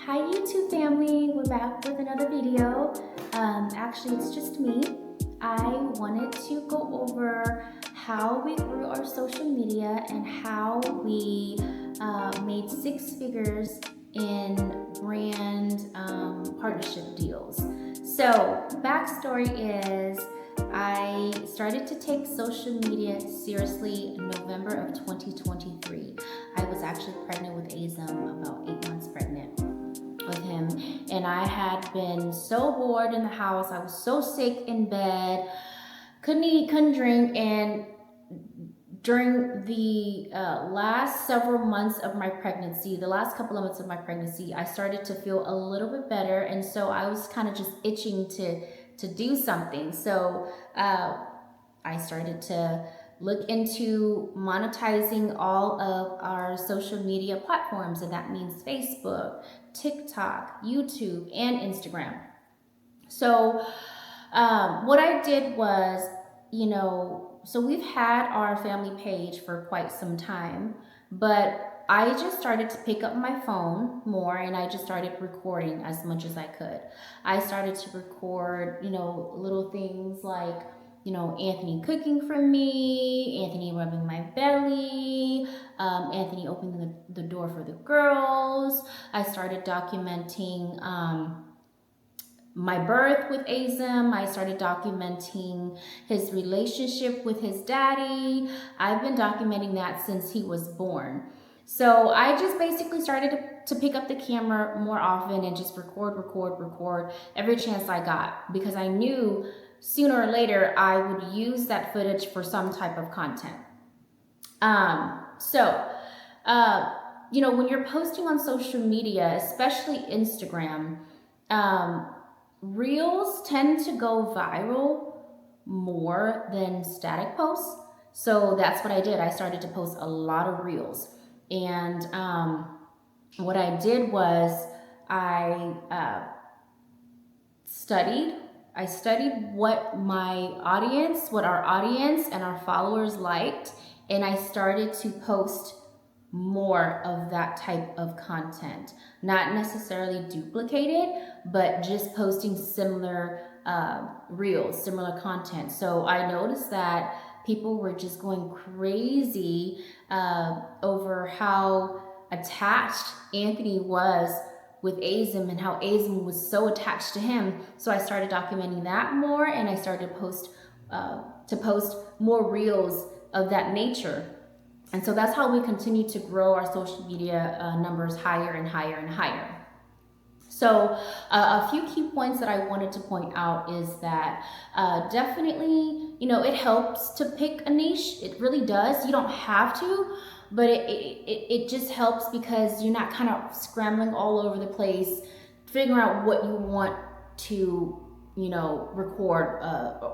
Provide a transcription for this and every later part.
Hi YouTube family, we're back with another video. Actually it's just me. I wanted to go over how we grew our social media and how we made 6 figures in brand partnership deals. So backstory is I started to take social media seriously in November of 2023. I was actually pregnant with Azam, about 8 months pregnant with him, and I had been so bored in the house. I was so sick in bed, couldn't eat, couldn't drink, and during the last several months of my pregnancy, the last couple of months of my pregnancy, I started to feel a little bit better, and so I was kind of just itching to do something. So I started to look into monetizing all of our social media platforms, and that means Facebook, TikTok, YouTube, and Instagram. So what I did was, so we've had our family page for quite some time, but I just started to pick up my phone more and I just started recording as much as I could. I started to record, little things like, Anthony cooking for me, Anthony rubbing my belly, Anthony opening the door for the girls. I started documenting my birth with Azam. I started documenting his relationship with his daddy. I've been documenting that since he was born. So I just basically started to pick up the camera more often and just record every chance I got, because I knew sooner or later I would use that footage for some type of content. When you're posting on social media, especially Instagram, Reels tend to go viral more than static posts. So that's what I did. I started to post a lot of Reels. And what I did was I studied what our audience and our followers liked, and I started to post more of that type of content. Not necessarily duplicated, but just posting similar reels, similar content. So I noticed that people were just going crazy over how attached Anthony was with Azam and how Azam was so attached to him. So I started documenting that more, and I started to post more reels of that nature. And so that's how we continue to grow our social media numbers higher and higher and higher. So a few key points that I wanted to point out is that definitely, it helps to pick a niche. It really does. You don't have to, but it just helps because you're not kind of scrambling all over the place, figuring out what you want to record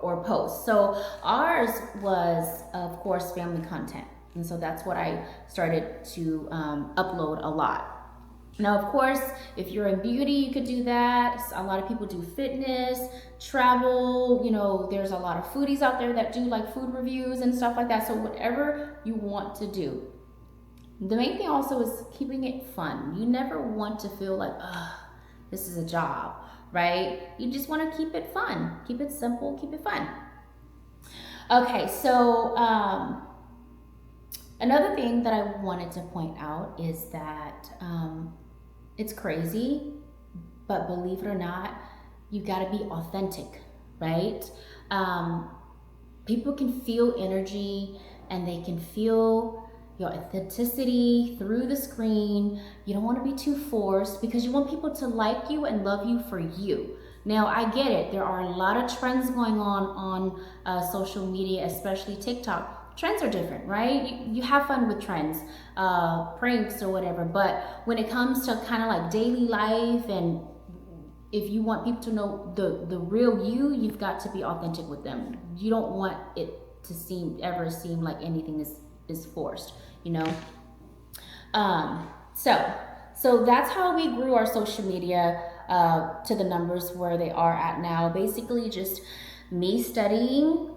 or post. So ours was, of course, family content. And so that's what I started to upload a lot. Now, of course, if you're in beauty, you could do that. A lot of people do fitness, travel, there's a lot of foodies out there that do like food reviews and stuff like that. So whatever you want to do. The main thing also is keeping it fun. You never want to feel like, this is a job, right? You just want to keep it fun, keep it simple, keep it fun. Okay, so another thing that I wanted to point out is that it's crazy, but believe it or not, you gotta be authentic, right? People can feel energy and they can feel your authenticity through the screen. You don't want to be too forced because you want people to like you and love you for you. Now, I get it. There are a lot of trends going on social media, especially TikTok. Trends are different, right? You have fun with trends, pranks or whatever. But when it comes to kind of like daily life, and if you want people to know the real you, you've got to be authentic with them. You don't want it to ever seem like anything is forced, So that's how we grew our social media to the numbers where they are at now. Basically just me studying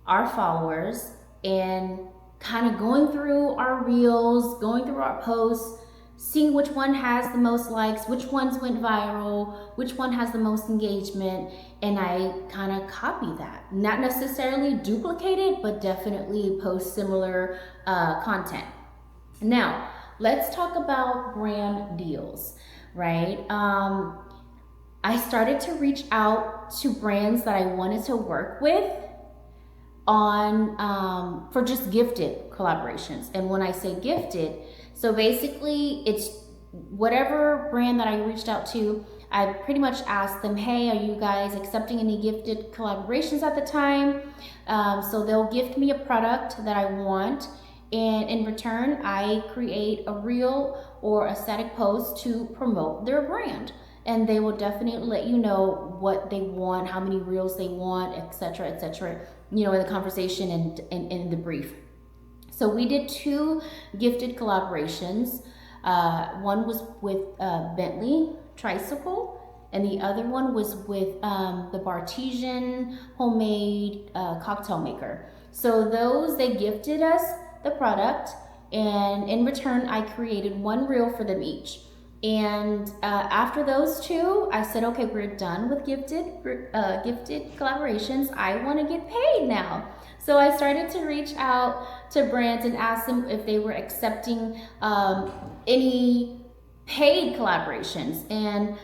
our followers and kind of going through our reels, going through our posts, seeing which one has the most likes, which ones went viral, which one has the most engagement, and I kind of copy that. Not necessarily duplicate it, but definitely post similar content. Now, let's talk about brand deals, right? I started to reach out to brands that I wanted to work with on for just gifted collaborations. And when I say gifted, so basically it's whatever brand that I reached out to, I pretty much asked them, hey, are you guys accepting any gifted collaborations at the time? So they'll gift me a product that I want, and in return, I create a reel or a static post to promote their brand. And they will definitely let you know what they want, how many reels they want, etc., you know, in the conversation and in the brief. So we did 2 gifted collaborations. One was with Bentley Tricycle, and the other one was with the Bartesian homemade cocktail maker. So those, they gifted us the product, and in return, I created 1 reel for them each. And after those 2, I said, okay, we're done with gifted collaborations. I want to get paid now. So I started to reach out to brands and ask them if they were accepting any paid collaborations. And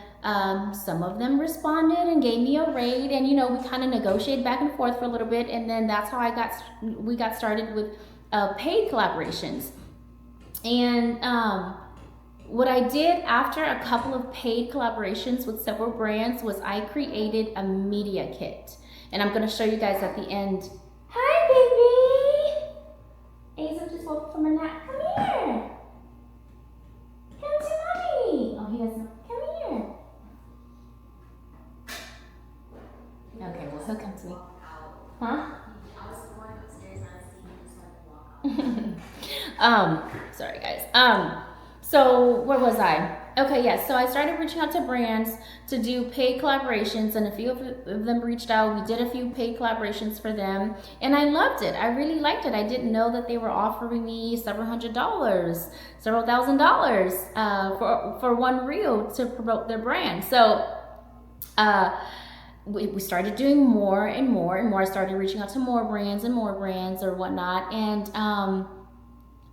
some of them responded and gave me a rate, and you know, we kind of negotiated back and forth for a little bit, and then that's how we got started with paid collaborations. And what I did after a couple of paid collaborations with several brands was I created a media kit, and I'm going to show you guys at the end. Hi, baby. Aza just woke up from a nap. Come here. Come to mommy. Oh, he doesn't. Come here. Okay, well, he'll come to me. Huh? Sorry guys. So where was I? Okay, yes. So I started reaching out to brands to do paid collaborations, and a few of them reached out. We did a few paid collaborations for them, and I loved it. I really liked it. I didn't know that they were offering me several $100s, several $1,000s for 1 reel to promote their brand. So we started doing more and more and more. I started reaching out to more brands or whatnot. And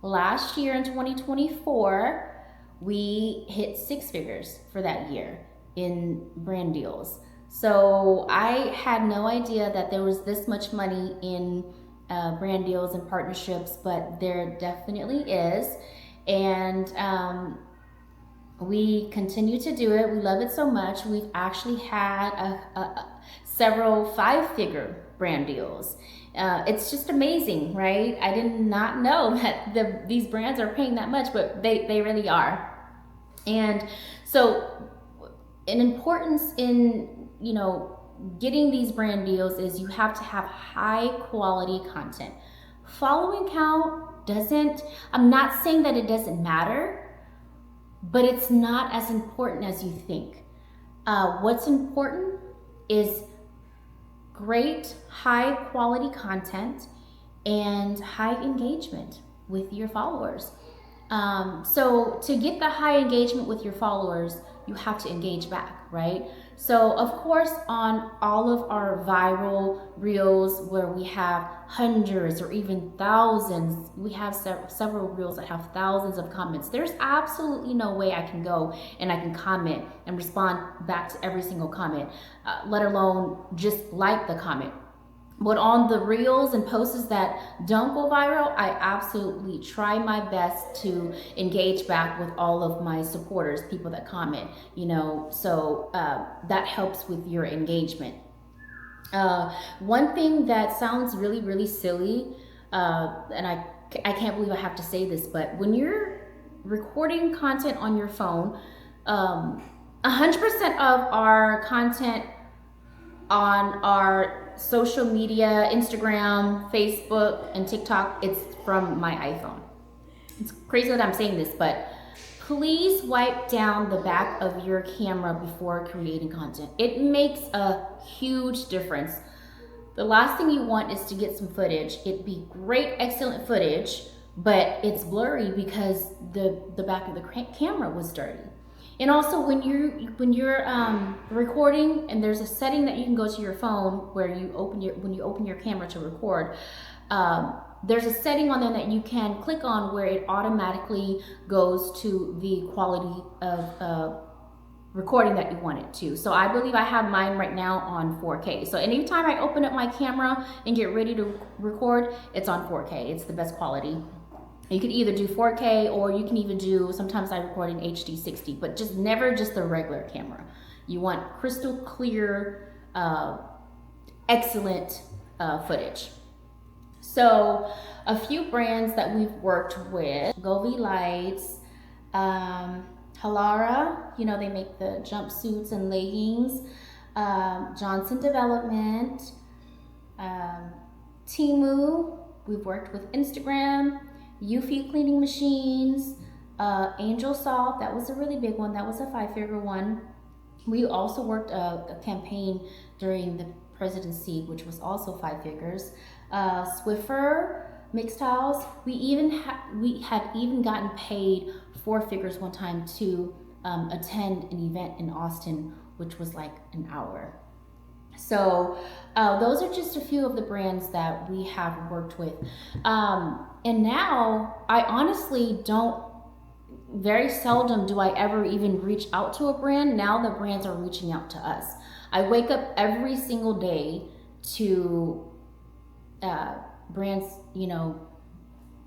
last year in 2024, we hit 6 figures for that year in brand deals. So I had no idea that there was this much money in brand deals and partnerships, but there definitely is. And we continue to do it. We love it so much. We've actually had several 5-figure brand deals. It's just amazing, right? I did not know that these brands are paying that much, but they really are. And so an importance in, you know, getting these brand deals is you have to have high quality content. Following count doesn't, I'm not saying that it doesn't matter, but it's not as important as you think. What's important is great high quality content and high engagement with your followers. So to get the high engagement with your followers, you have to engage back, right? So of course, on all of our viral reels where we have hundreds or even thousands, we have several reels that have thousands of comments. There's absolutely no way I can go and I can comment and respond back to every single comment, let alone just like the comment. But on the reels and posts that don't go viral, I absolutely try my best to engage back with all of my supporters, people that comment, you know, so that helps with your engagement. One thing that sounds really, really silly, and I can't believe I have to say this, but when you're recording content on your phone, 100% of our content on our social media, Instagram, Facebook, and TikTok, it's from my iPhone. It's crazy that I'm saying this, but please wipe down the back of your camera before creating content. It makes a huge difference. The last thing you want is to get some footage. It'd be great, excellent footage, but it's blurry because the back of the camera was dirty. And also when you're recording, and there's a setting that you can go to your phone where you open your camera to record. There's a setting on there that you can click on where it automatically goes to the quality of recording that you want it to. So I believe I have mine right now on 4K. So anytime I open up my camera and get ready to record, it's on 4K. It's the best quality. You can either do 4K or you can even do, sometimes I record in HD 60, but just never just the regular camera. You want crystal clear, excellent footage. So a few brands that we've worked with: Govee Lights, Halara, you know, they make the jumpsuits and leggings, Johnson Development, Temu, we've worked with Instagram, Eufy Cleaning Machines, Angel Salt, that was a really big one, that was a 5-figure one. We also worked a campaign during the presidency, which was also 5 figures. Swiffer Mixed Towels, we had even gotten paid 4 figures one time to attend an event in Austin, which was like an hour. So those are just a few of the brands that we have worked with. And now I honestly very seldom do I ever even reach out to a brand. Now the brands are reaching out to us. I wake up every single day to brands, you know,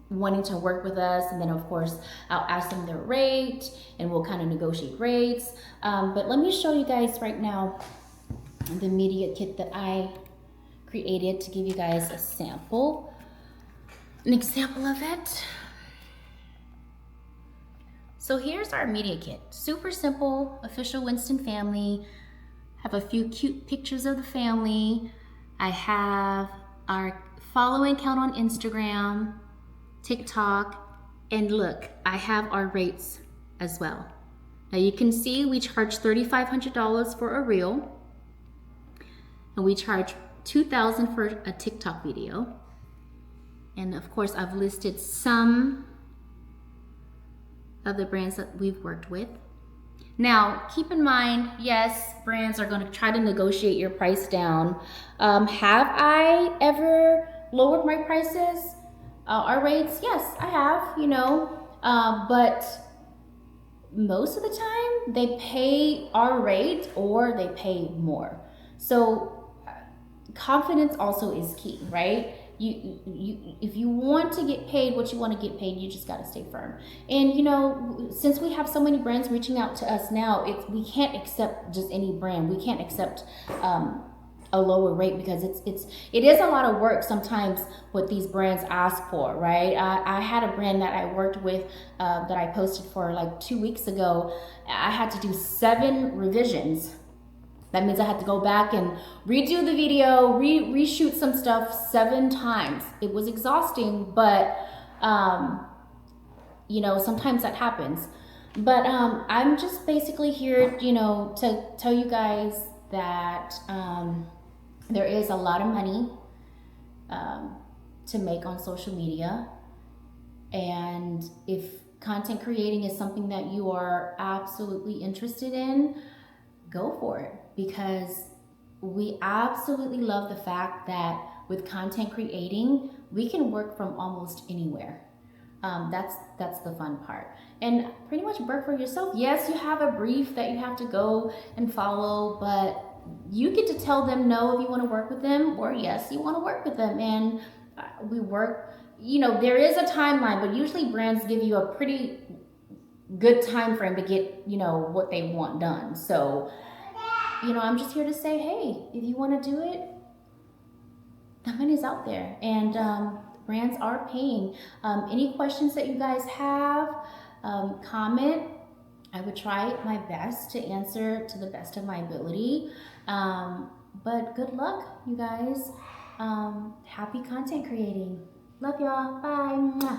wanting to work with us, and then of course I'll ask them their rate and we'll kind of negotiate rates. But let me show you guys right now the media kit that I created to give you guys an example of it. So here's our media kit. Super simple, official Winston family. Have a few cute pictures of the family. I have our following count on Instagram, TikTok, and look, I have our rates as well. Now you can see we charge $3,500 for a reel, and we charge $2,000 for a TikTok video. And of course, I've listed some of the brands that we've worked with. Now, keep in mind, yes, brands are going to try to negotiate your price down. Have I ever lowered my prices, our rates? Yes, I have, you know, but most of the time they pay our rate or they pay more. So confidence also is key, right? If you want to get paid what you want to get paid, you just got to stay firm. And you know, since we have so many brands reaching out to us now, we can't accept just any brand. We can't accept a lower rate because it is a lot of work sometimes what these brands ask for, right? I had a brand that I worked with that I posted for like 2 weeks ago. I had to do 7 revisions. That means I had to go back and redo the video, reshoot some stuff 7 times. It was exhausting, but you know, sometimes that happens. But I'm just basically here, you know, to tell you guys that there is a lot of money to make on social media. And if content creating is something that you are absolutely interested in, go for it, because we absolutely love the fact that with content creating, we can work from almost anywhere. That's the fun part. And pretty much work for yourself. Yes, you have a brief that you have to go and follow, but you get to tell them no if you want to work with them, or yes, you want to work with them. And we work, you know, there is a timeline, but usually brands give you a pretty good time frame to get, you know, what they want done. So, you know, I'm just here to say, hey, if you want to do it, the money's out there, and brands are paying. Any questions that you guys have, comment. I would try my best to answer to the best of my ability. But good luck, you guys. Happy content creating. Love y'all. Bye.